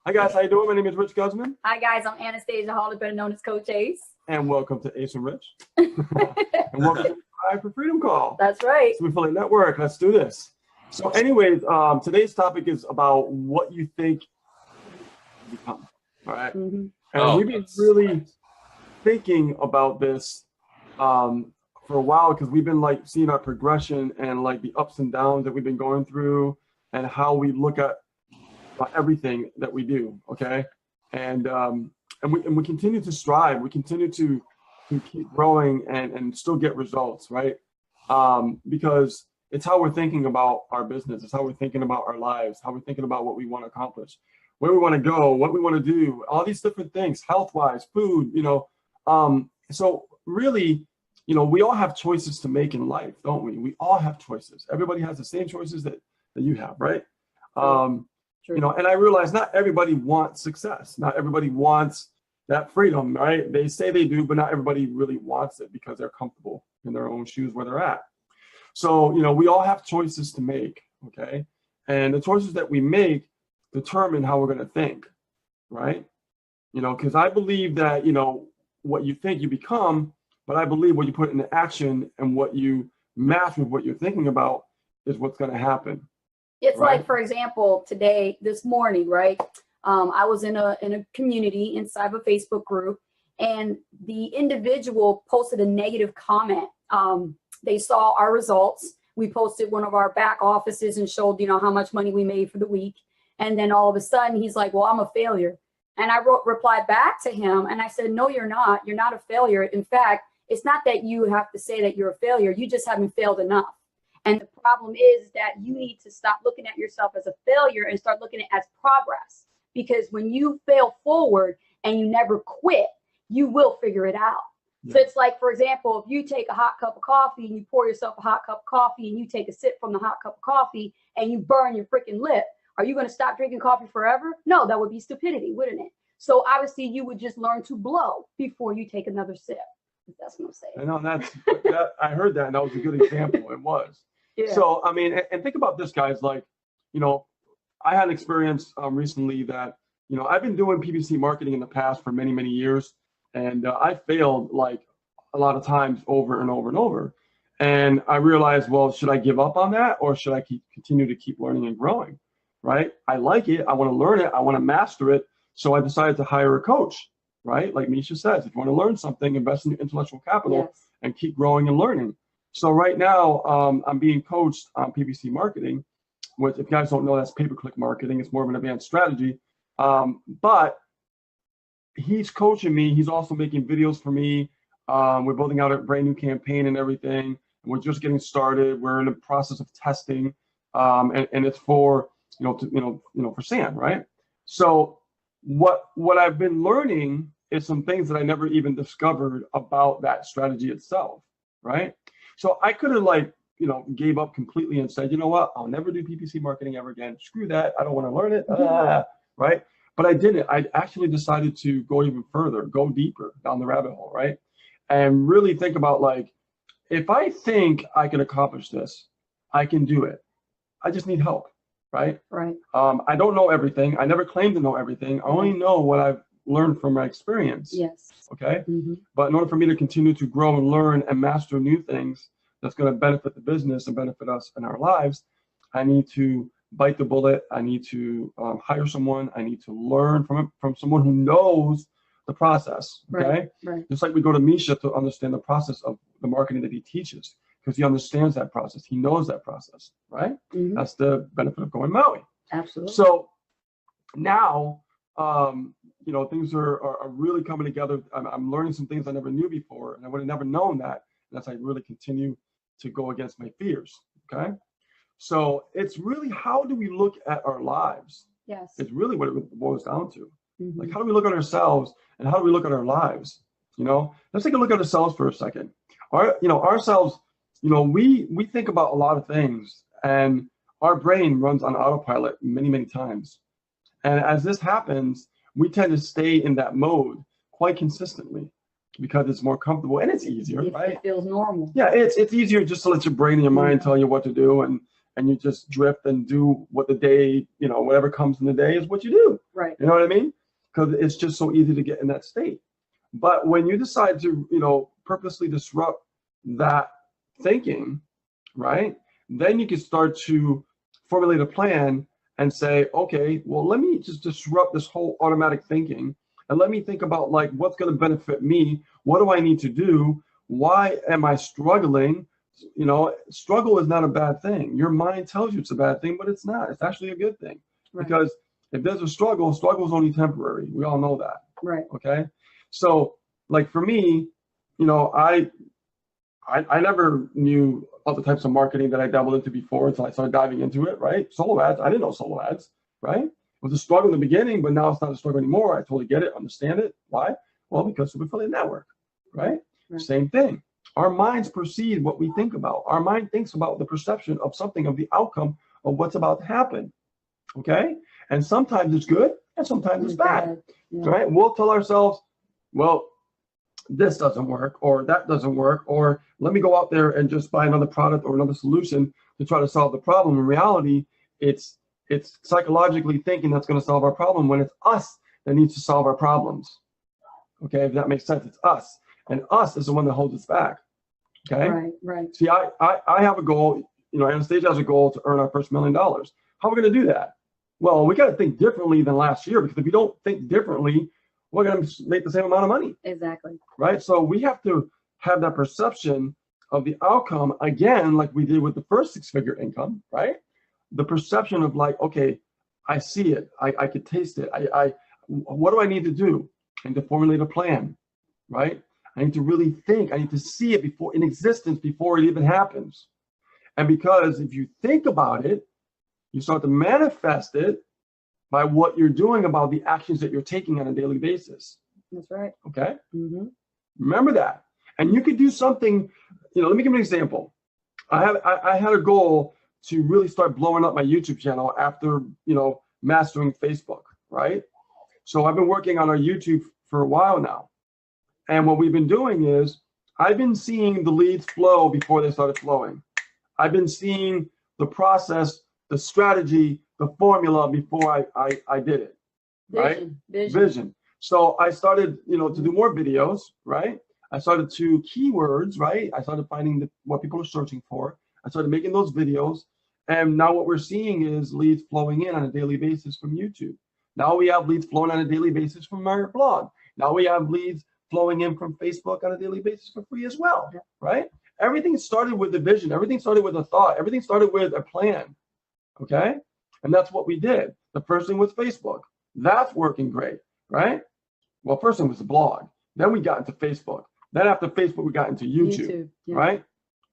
Hi guys, how you doing? My name is Rich Guzman. Hi guys, I'm Anastasia Hall, better known as Coach Ace. And welcome to Ace and Rich. And welcome to the Drive for Freedom call. That's right. Smooth Affiliate Network. Let's do this. So anyways, today's topic is about what you think you become. All right. Mm-hmm. And we've been really thinking about this for a while, because we've been like seeing our progression and like the ups and downs that we've been going through and how we look at everything that we do. Okay. And we continue to strive. We continue to keep growing and still get results, right? Because it's how we're thinking about our business. It's how we're thinking about our lives, how we're thinking about what we want to accomplish, where we want to go, what we want to do, all these different things, health-wise, food, you know. So really, you know, we all have choices to make in life, don't we? We all have choices. Everybody has the same choices that you have, right? You know, and I realize not everybody wants success. Not everybody wants that freedom, right? They say they do, but not everybody really wants it because they're comfortable in their own shoes where they're at. So, you know, we all have choices to make, okay? And the choices that we make determine how we're going to think, right? You know, because I believe that, you know, what you think you become, but I believe what you put into action and what you match with what you're thinking about is what's going to happen. It's right? Like, for example, this morning, right? I was in a community inside of a Facebook group, and the individual posted a negative comment. They saw our results. We posted one of our back offices and showed, you know, how much money we made for the week. And then all of a sudden he's like, well, I'm a failure. And I replied back to him and I said, no, you're not. You're not a failure. In fact, it's not that you have to say that you're a failure. You just haven't failed enough. And the problem is that you need to stop looking at yourself as a failure and start looking at it as progress. Because when you fail forward and you never quit, you will figure it out. Yeah. So it's like, for example, if you take a hot cup of coffee and you pour yourself a hot cup of coffee and you take a sip from the hot cup of coffee and you burn your freaking lip, are you going to stop drinking coffee forever? No, that would be stupidity, wouldn't it? So obviously you would just learn to blow before you take another sip. That's what I'm saying. I know I heard that, and that was a good example. It was. Yeah. So, I mean, and think about this, guys, like, you know, I had an experience recently that, you know, I've been doing PPC marketing in the past for many, many years. And I failed like a lot of times over and over and over. And I realized, well, should I give up on that, or should I continue to keep learning and growing, right? I like it. I want to learn it. I want to master it. So I decided to hire a coach, right? Like Misha says, if you want to learn something, invest in your intellectual capital and keep growing and learning. So right now I'm being coached on PPC marketing, which, if you guys don't know, that's pay-per-click marketing. It's more of an advanced strategy. But he's coaching me. He's also making videos for me. We're building out a brand new campaign and everything. And we're just getting started. We're in the process of testing, and it's for for Sam, right? So what I've been learning is some things that I never even discovered about that strategy itself, right? So I could have gave up completely and said, you know what, I'll never do PPC marketing ever again. Screw that. I don't want to learn it, right? But I didn't. I actually decided to go even further, go deeper down the rabbit hole, right? And really think about, like, if I think I can accomplish this, I can do it. I just need help, right? Right. I don't know everything. I never claim to know everything. I only know what I've learned from my experience. Yes. Okay. Mm-hmm. But in order for me to continue to grow and learn and master new things that's going to benefit the business and benefit us in our lives, I need to bite the bullet. I need to hire someone. I need to learn from someone who knows the process. Okay. Right. Just like we go to Misha to understand the process of the marketing that he teaches, because he understands that process. He knows that process, right? Mm-hmm. That's the benefit of going Maui. Absolutely. So now, things are really coming together. I'm learning some things I never knew before, and I would have never known that unless I really continue to go against my fears. Okay. So it's really, how do we look at our lives? Yes. It's really what it boils down to. Mm-hmm. Like, how do we look at ourselves and how do we look at our lives? You know, let's take a look at ourselves for a second. Ourselves, we think about a lot of things, and our brain runs on autopilot many, many times. And as this happens, we tend to stay in that mode quite consistently because it's more comfortable and it's easier, right? It feels normal. Yeah, it's easier just to let your brain and your mind tell you what to do, and and you just drift and do what the day, whatever comes in the day is what you do. Right. You know what I mean? Because it's just so easy to get in that state. But when you decide to, purposely disrupt that thinking, right, then you can start to formulate a plan and say, okay, well, let me just disrupt this whole automatic thinking, and let me think about like what's going to benefit me. What do I need to do? Why am I struggling? Struggle is not a bad thing. Your mind tells you it's a bad thing, but it's not. It's actually a good thing. Right. Because if there's a struggle is only temporary. We all know that. Right. Okay. So like for me, I never knew all the types of marketing that I dabbled into before until I started diving into it, right? Solo ads, I didn't know solo ads, right? It was a struggle in the beginning, but now it's not a struggle anymore. I totally get it, understand it. Why? Well, because of affiliate network, right? Same thing. Our minds perceive what we think about. Our mind thinks about the perception of something, of the outcome of what's about to happen, okay? And sometimes it's good and sometimes it's bad, right? We'll tell ourselves, well, this doesn't work, or that doesn't work, or let me go out there and just buy another product or another solution to try to solve the problem. In reality, it's psychologically thinking that's going to solve our problem when it's us that needs to solve our problems. Okay, if that makes sense, it's us, and us is the one that holds us back. Okay, right. See, I have a goal. Anastasia has a goal to earn our first $1 million. How are we going to do that? Well, we got to think differently than last year, because if we don't think differently, we're going to make the same amount of money. Exactly. Right. So we have to have that perception of the outcome again, like we did with the first 6-figure income, right? The perception of like, okay, I see it. I could taste it. What do I need to do? I need to formulate a plan, right? I need to really think. I need to see it in existence before it even happens. And because if you think about it, you start to manifest it by what you're doing about the actions that you're taking on a daily basis. That's right. Okay. Mm-hmm. Remember that. And you could do something, let me give you an example. I had a goal to really start blowing up my YouTube channel after, mastering Facebook, right? So I've been working on our YouTube for a while now. And what we've been doing is I've been seeing the leads flow before they started flowing. I've been seeing the process, the strategy, the formula before I did it, right? Vision. So I started, to do more videos, right? I started to keywords, right? I started finding what people are searching for. I started making those videos. And now what we're seeing is leads flowing in on a daily basis from YouTube. Now we have leads flowing on a daily basis from our blog. Now we have leads flowing in from Facebook on a daily basis for free as well, right? Everything started with the vision. Everything started with a thought. Everything started with a plan, okay? And that's what we did. The first thing was Facebook. That's working great, right? Well, first thing was the blog. Then we got into Facebook. Then after Facebook, we got into YouTube. Right?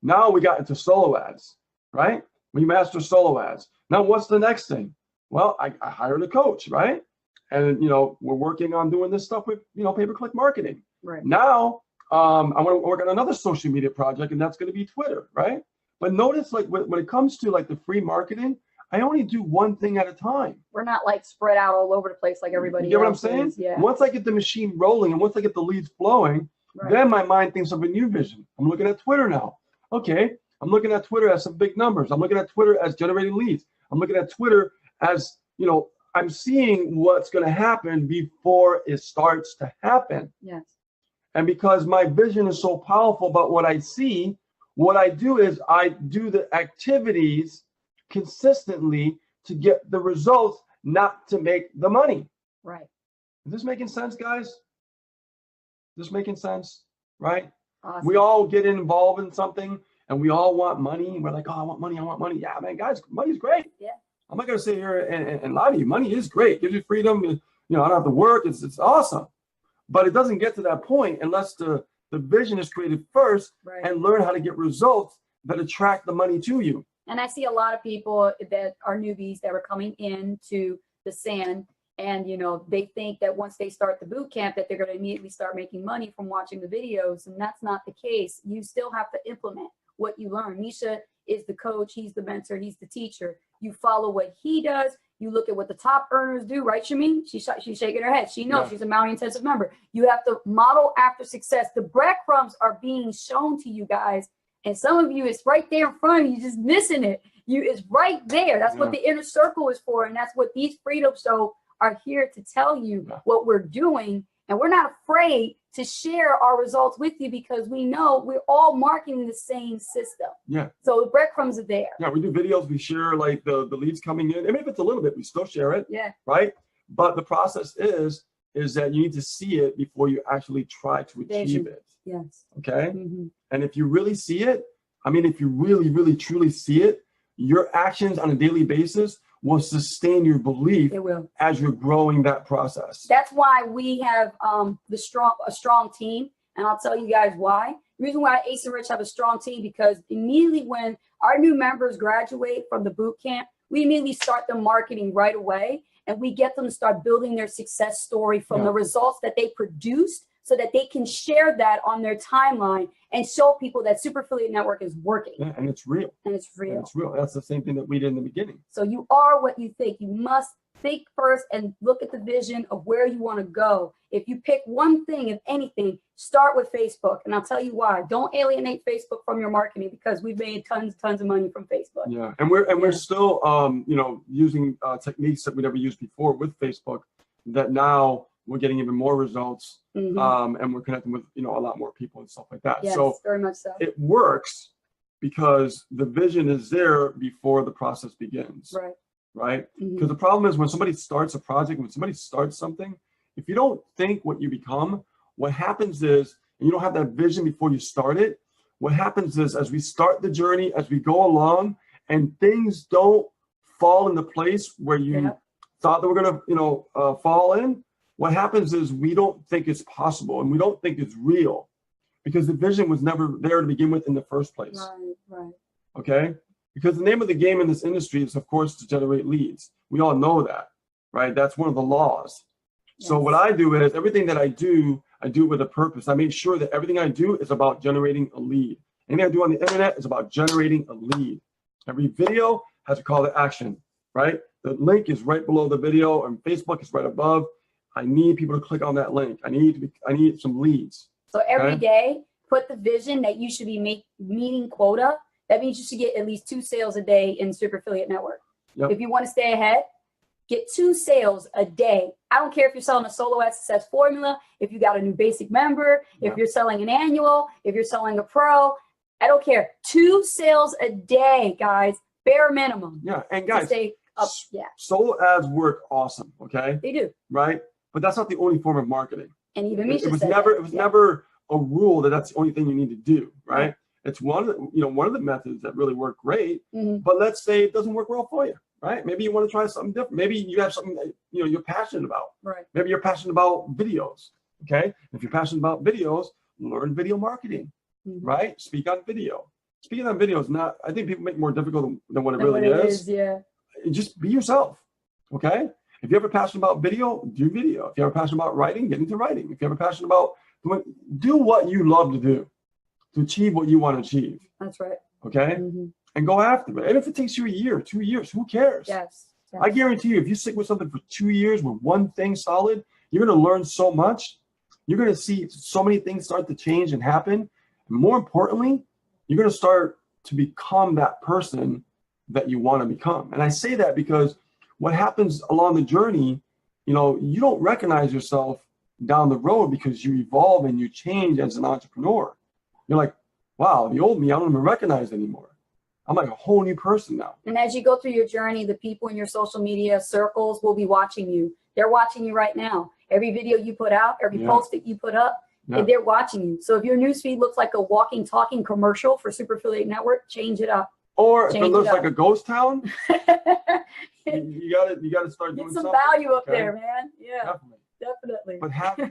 Now we got into solo ads, right? We mastered solo ads. Now what's the next thing? Well, I hired a coach, right? And, we're working on doing this stuff with, pay-per-click marketing. Right. Now, I want to work on another social media project, and that's going to be Twitter, right? But notice, like, when it comes to, like, the free marketing, I only do one thing at a time. We're not like spread out all over the place like everybody else. You get what I'm saying? Yeah. Once I get the machine rolling and once I get the leads flowing, then my mind thinks of a new vision. I'm looking at Twitter now. Okay, I'm looking at Twitter as some big numbers. I'm looking at Twitter as generating leads. I'm looking at Twitter as, I'm seeing what's going to happen before it starts to happen. Yes. And because my vision is so powerful about what I see, what I do is I do the activities consistently to get the results, not to make the money. Right. Is this making sense, guys? Is this making sense? Right? Awesome. We all get involved in something and we all want money. We're like, oh, I want money. I want money. Yeah, man, guys, money's great. Yeah. I'm not going to sit here and lie to you. Money is great. It gives you freedom. I don't have to work. It's awesome. But it doesn't get to that point unless the vision is created first and learn how to get results that attract the money to you. And I see a lot of people that are newbies that are coming into the SAN, and they think that once they start the boot camp that they're going to immediately start making money from watching the videos, and that's not the case. You still have to implement what you learn. Misha is the coach, he's the mentor, he's the teacher. You follow what he does. You look at what the top earners do, right, Shameen? She's shaking her head. She knows. She's a Maui Intensive member. You have to model after success. The breadcrumbs are being shown to you guys. And some of you, it's right there in front of you, just missing it. It's right there. That's what the inner circle is for. And that's what these Freedom Show are here to tell you what we're doing. And we're not afraid to share our results with you because we know we're all marketing the same system. Yeah. So the breadcrumbs are there. Yeah, we do videos, we share like the leads coming in. And if it's a little bit, we still share it. Yeah. Right. But the process is that you need to see it before you actually try to achieve it. Yes. Okay. And if you really see it, I mean, if you really, really, truly see it, your actions on a daily basis will sustain your belief as you're growing that process. That's why we have a strong team. And I'll tell you guys why. The reason why Ace and Rich have a strong team, because immediately when our new members graduate from the boot camp, we immediately start the marketing right away. And we get them to start building their success story from the results that they produced so that they can share that on their timeline and show people that Super Affiliate Network is working. Yeah, and it's real. And it's real. And it's real. That's the same thing that we did in the beginning. So you are what you think. You must think first and look at the vision of where you want to go. If you pick one thing, if anything, start with Facebook. And I'll tell you why. Don't alienate Facebook from your marketing, because we've made tons of money from Facebook. Yeah, and we're still you know, using techniques that we never used before with Facebook, that now we're getting even more results, and we're connecting with, you know, a lot more people and stuff like that. Yes, so very much so. It works because the vision is there before the process begins. Right? Because the problem is when somebody starts a project, when somebody starts something, if you don't think what you become, what happens is, and you don't have that vision before you start it, what happens is, as we start the journey, as we go along, and things don't fall into place where you thought they were going to, you know, fall in, what happens is we don't think it's possible, and we don't think it's real, because the vision was never there to begin with in the first place. Right. Okay? Because the name of the game in this industry is, of course, to generate leads. We all know that, right? That's one of the laws. So what I do is, everything that I do it with a purpose. I make sure that everything I do is about generating a lead. Anything I do on the internet is about generating a lead. Every video has a call to action, right? The link is right below the video, and Facebook is right above. I need people to click on that link. I need some leads. So every day, put the vision that you should be meeting quota. That means you should get at least 2 sales a day in Super Affiliate Network. If you want to stay ahead, get 2 sales a day. I don't care if you're selling a solo SSS formula, if you got a new basic member, if you're selling an annual, if you're selling a pro, I don't care. 2 sales a day, guys, bare minimum. Yeah, and guys, stay up. Solo ads work awesome, okay? They do. Right? But that's not the only form of marketing. And even Misha it was said never a rule that that's the only thing you need to do, right? It's one of the methods that really work great. But let's say it doesn't work well for you, right? Maybe you want to try something different. Maybe you have something that, you know, you're passionate about. Right. Maybe you're passionate about videos. Okay. If you're passionate about videos, learn video marketing. Right? Speak on video. Speaking on video is not, I think people make it more difficult than what it really is. Just be yourself. Okay. If you're ever passionate about video, do video. If you're ever passionate about writing, get into writing. If you're ever passionate about do what you love to do to achieve what you want to achieve. That's right. Okay. And go after it. And if it takes you a year, 2 years, who cares? Yes. I guarantee you, if you stick with something for 2 years with one thing solid, you're going to learn so much. You're going to see so many things start to change and happen. And more importantly, you're going to start to become that person that you want to become. And I say that because what happens along the journey, you know, you don't recognize yourself down the road because you evolve and you change as an entrepreneur. You're like, wow, the old me, I don't even recognize anymore. I'm like a whole new person now. And as you go through your journey, the people in your social media circles will be watching you. They're watching you right now. Every video you put out, every post that you put up, they're watching you. So if your newsfeed looks like a walking, talking commercial for Super Affiliate Network, change it up. Or if it looks like a ghost town, you gotta start doing some something. Value up there, man. Yeah, definitely. But have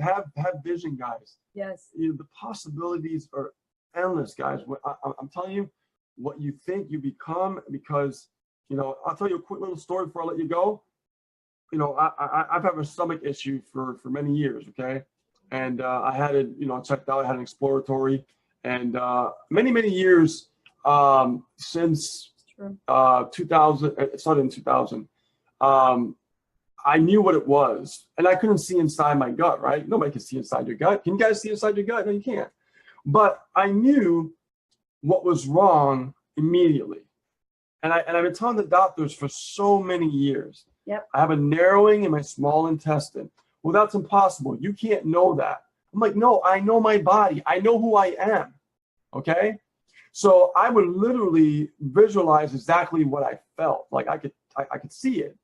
vision, guys. Yes. You know, the possibilities are endless, guys. I'm telling you, what you think you become, because, you know, I'll tell you a quick little story before I let you go. You know, I've had a stomach issue for many years, okay? And I had it, you know, checked out, I had an exploratory, and many years since 2000, it started in 2000, I knew what it was, and I couldn't see inside my gut, right? Nobody can see inside your gut. Can you guys see inside your gut? No, you can't. But I knew what was wrong immediately. And I've been telling the doctors for so many years, Yep. I have a narrowing in my small intestine. Well, that's impossible. You can't know that. I'm like, no, I know my body. I know who I am. Okay. So I would literally visualize exactly what I felt. Like I could see it.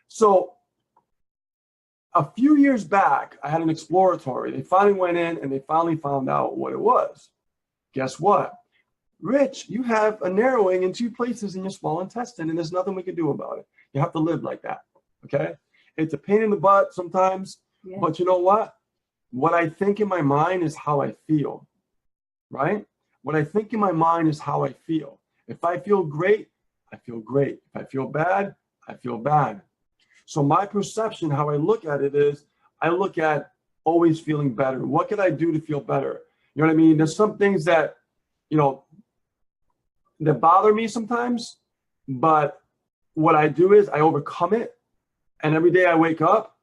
So a few years back, I had an exploratory. They finally went in and they finally found out what it was. Guess what? Rich, you have a narrowing in 2 places in your small intestine, and there's nothing we can do about it. You have to live like that. Okay? It's a pain in the butt sometimes, but you know what? What I think in my mind is how I feel, right? What I think in my mind is how I feel. If I feel great, I feel great. If I feel bad, I feel bad. So my perception, how I look at it is, I look at always feeling better. What can I do to feel better? You know what I mean? There's some things that, you know, that bother me sometimes, but what I do is I overcome it. And every day I wake up,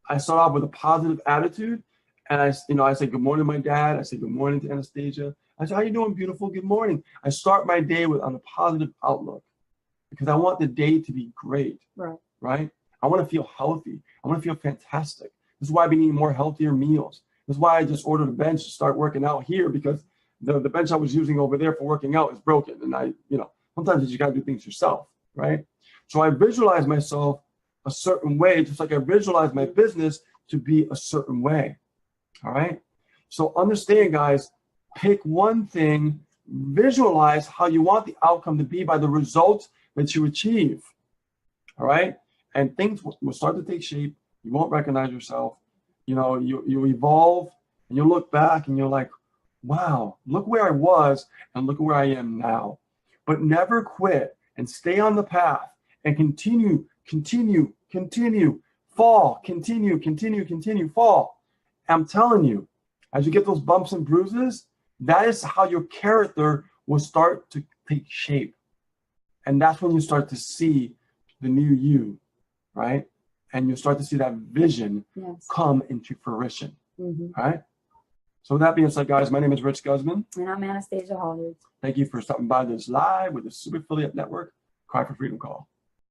I start off with a positive attitude. And I say, good morning, my dad. I say, good morning to Anastasia. I say, how you doing, beautiful? Good morning. I start my day on a positive outlook because I want the day to be great, right? I want to feel healthy. I want to feel fantastic. This is why I've been eating more healthier meals. This is why I just ordered a bench to start working out here, because the bench I was using over there for working out is broken. And sometimes you got to do things yourself, right? So I visualize myself a certain way, just like I visualize my business to be a certain way. All right. So understand, guys, pick one thing, visualize how you want the outcome to be by the results that you achieve. All right. And things will start to take shape. You won't recognize yourself. You evolve and you look back and you're like, wow, look where I was and look where I am now. But never quit and stay on the path and continue, fall, continue, fall. I'm telling you, as you get those bumps and bruises, that is how your character will start to take shape. And that's when you start to see the new you, right? And you start to see that vision come into fruition, right? So with that being said, guys, my name is Rich Guzman. And I'm Anastasia Hollywood. Thank you for stopping by this live with the Super Affiliate Network Cry for Freedom call.